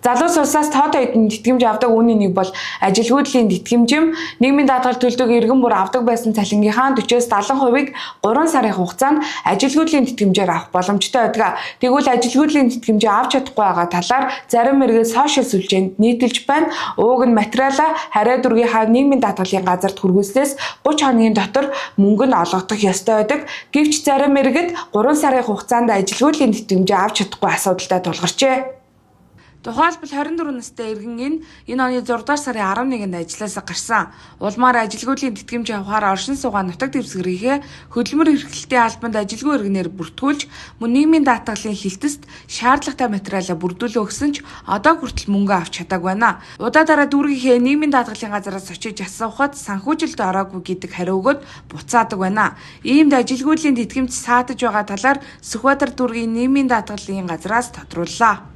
Залуус улсаас тоотой эдийн тэтгэмж авдаг үүний нэг бол ажилгүйдлийн тэтгэмжим, нийгмийн даатгал төлдөг иргэн бүр авдаг байсан цалингийнхаа 40-70%-ийг 3 сарын хугацаанд ажилгүйдлийн тэтгэмжээр авах боломжтой байдаг. Тэгвэл ажилгүйдлийн тэтгэмжээ авч чадахгүй байгаа талаар зарим иргэд сошиал сүлжээнд нийтэлж байна. Ууг нь материалаа Хариа дүүргийнхаа нийгмийн даатгалын газарт хүргүүлснээс 30 хоногийн дотор мөнгө нь олгогдох ёстой байдаг. Гэвч зарим иргэд 3 сарын хугацаанд ажилгүйдлийн тэтгэмжээ авч чадахгүй асуудалтай тулгарчээ. Тухайлбал 24 настай иргэн энэ оны 6 дугаар сарын 11-нд ажлаасаа гарсан. Улмаар ажилгүйдлийн тэтгэмж авахаар оршин суугаа нутаг дэвсгэрийнхээ хөдөлмөр эрхлэлтийн албанд ажилгүй иргэнээр бүртгүүлж мөн нийгмийн даатгалын хилтэст шаардлагатай материалаа бүрдүүлээ өгсөн ч одоо хүртэл мөнгө авч чадаагүй байна. Удаа дараа дүүргийнхээ нийгмийн даатгалын газараас очиж асуухад санхүүжилт ороогүй гэдэг хариу өгөөд буцаадаг байна. Иймд ажилгүйдлийн тэтгэмж саатаж байгаа талаар Сүхбаатар дүүргийн нийгмийн даатгалын газараас тодрууллаа.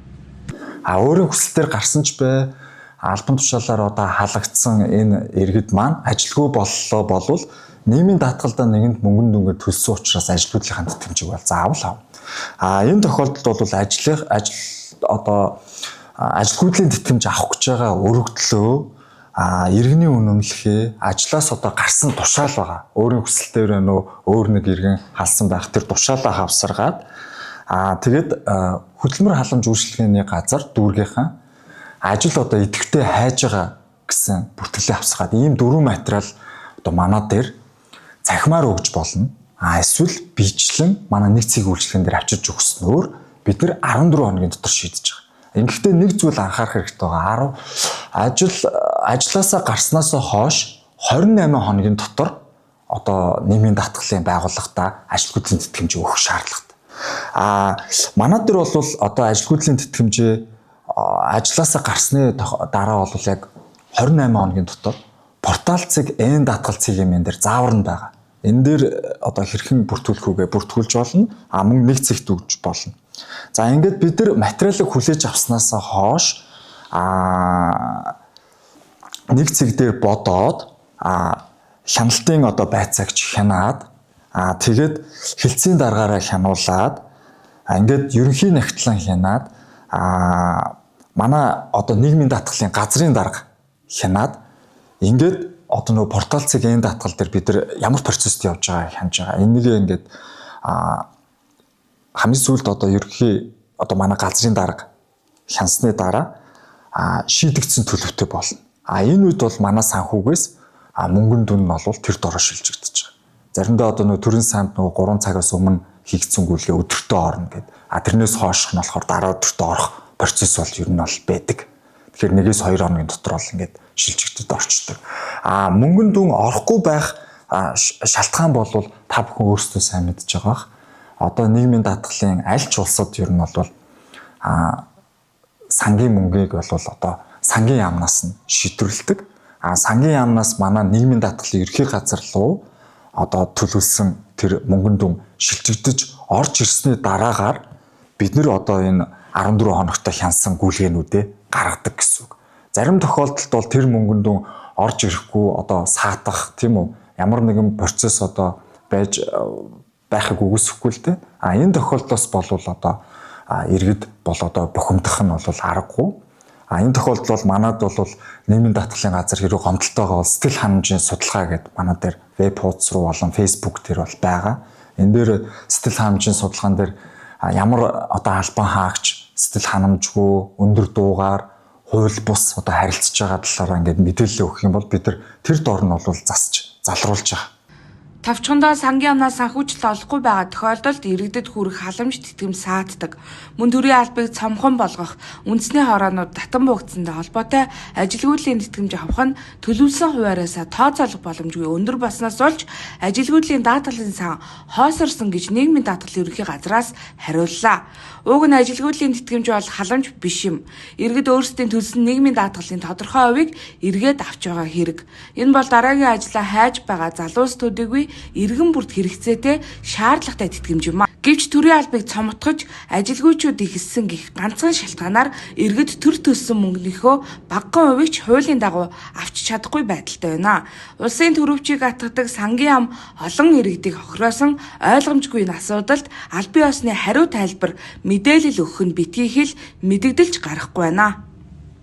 Өөрийн хүсэлтээр гарсан ч бай албан тушаалаар одоо халагдсан энэ иргэд маань ажилгүй боллоо болвол нийгмийн даатгалдаа нэгэнд мөнгөн дүнгээ төлсөн учраас ажилгүйдлийнхаа тэтгэмжийг бол заавал авна. Энэ тохиолдолд бол ажилгүйдлийн тэтгэмж авах гэж байгаа өргөдлөө иргэний үнэмлэхээ ажлаас одоо гарсан тушаал байгаа. Өөрийн хүсэлтээр өөр нэг иргэн халсан байх тэр тушаалаа хавсаргаад тэгээд хөдөлмөр халамж үйлчлэгээний газар дүүргийнхэн ажил одоо идэвхтэй хайж байгаа гэсэн бүртгэлээ авсгаад ийм 4 материал одоо манай дээр захимаар өгж болно. Эсвэл бичлэн манай нэг цэг үйлчлэгэн дээр авчирч өгснөөр бид нэр 14 хоногийн дотор шийдэж байгаа. Ингэхдээ нэг зүйл анхаарах хэрэгтэй байгаа. Ажлаасаа гарснаас хойш 28 хоногийн дотор одоо нийгмийн даатгалын байгууллагата ажилгүйдлийн тэтгэмж өгөх шаардлагатай. Манай дээр бол одоо ажилгүйдлийн тэтгэмжээ ажлаасаа гарсны дараа бол яг 28 хоногийн дотор портал цэг N даатгал цэгийн дээр заавар нь байгаа. Энэ дээр одоо хэрхэн бүртгүүлэх үгээ бүртгүүлж болно. Мөн нэг цэгт өгж болно. За ингээд бид нар материалыг хүлээж авснаас хойш нэг цэг дээр бодоод хяналтын одоо байцаагч хянаад тэгээд хилцээний даргаараа хянуулаад ингээд ерөнхий нягтлан хянаад манай одоо нийгмийн даатгалын газрын дарга хянаад ингээд одоо нөгөө портал цэг энэ даатгал дээр бид нар ямар процесст явж байгааг хянаж байгаа. Энийг ингээд хамгийн сүүлд одоо ерөнхий одоо манай газрын дарга хянсны дараа шийдэгдсэн төлөвтэй болно. Энэ үед бол манай санхүүгээс мөнгөн дүн нь бол тэр дороо шилжигдэж байгаа. Заримдаа одоо нөгөө төрийн санд нөгөө 3 цагаас өмнө хийгдсэн гүйлгээ өдөртөө орно гэдэг. Тэрнээс хойшх нь болохоор дараа өдөртөө орох процесс бол ер нь бол байдаг. Тэгэхээр 1-2 хоногийн дотор бол ингээд шилжигдэд орчдөг. Мөнгөн дүн орохгүй байх шалтгаан бол та бүхэн өөрсдөө сайн мэдж байгаа. Одоо нийгмийн даатгалын аль ч улсад ер нь бол сангийн мөнгийг бол одоо сангийн яамнаас нь шийдвэрлэдэг. Сангийн яамнаас манай нийгмийн даатгалын ерхий газар руу одоо төлөвлөсөн тэр мөнгөн дүн шилжигдэж орж ирсний дараагаар бид нэр одоо энэ 14 хоногтой хянсан гүйлгээнүүдээ гаргадаг гэсэн үг. Зарим тохиолдолд бол тэр мөнгөн дүн орж ирэхгүй одоо саатах тийм үү ямар нэгэн процесс одоо байж байхыг үгүйсэхгүй л дээ. Энэ тохиолдолд бол одоо иргэд бол одоо бухимдах нь бол аргагүй. Энэ тохиолдолд манад бол нийгмийн даатгалын газар хэрэг гомдолтойгоо сэтгэл ханамжийн судалгаа гэдэг манай дээр веб хуудас руу болон фейсбુક дээр бол байгаа. Энэ дээр сэтгэл ханамжийн судалгаан дээр ямар одоо албан хаагч сэтгэл ханамжгүй өндөр дуугаар хууль бус одоо харилцаж байгаа талаараа ингээд мэдээлэл өгөх юм бол бид нар тэр дор нь бол засч залруулж байгаа. Тавчхандаа сангийн амнаас санхүүжилт олохгүй байгаа тохиолдолд иргэдэд хүрэх халамж тэтгэм сааддаг. Мөн төрийн албыг цомхон болгох, үндэсний хороонууд татан буугдсантай холбоотой ажилгүйдлийн тэтгэмж авах нь төлөвлөсөн хуваараас тооцоолох боломжгүй өндөр болсноос болж ажилгүйдлийн даатгалын сан хоосорсон гэж нийгмийн даатгалын ерөнхий газраас хариуллаа. Уг нь ажилгүйдлийн тэтгэмж бол халамж биш юм. Иргэд өөрсдийн төлсөн нийгмийн даатгалын тодорхой хувийг эргээд авч байгаа хэрэг. Энэ бол дараагийн ажлаа хайж байгаа залуус төдийгүй иргэн бүрт хэрэгцээтэй шаардлагатай тэтгэмж юм. Гэвч төрийн албыг цомтгож ажилгүйчүүд ихэлсэн гэх ганцхан шалтгаанаар иргэд төр төлсөн мөнгөнийхөө багахан хувийг ч хуулийн дагуу авч чадахгүй байдалтай байна. Улсын төрөвчийг атгадаг сангийн ам олон иргэдийг хохироосон ойлгомжгүй энэ асуудалд албан ёсны хариу тайлбар мэдээлэл өгөх нь битгий хэл мэдэгдэлж гарахгүй байна.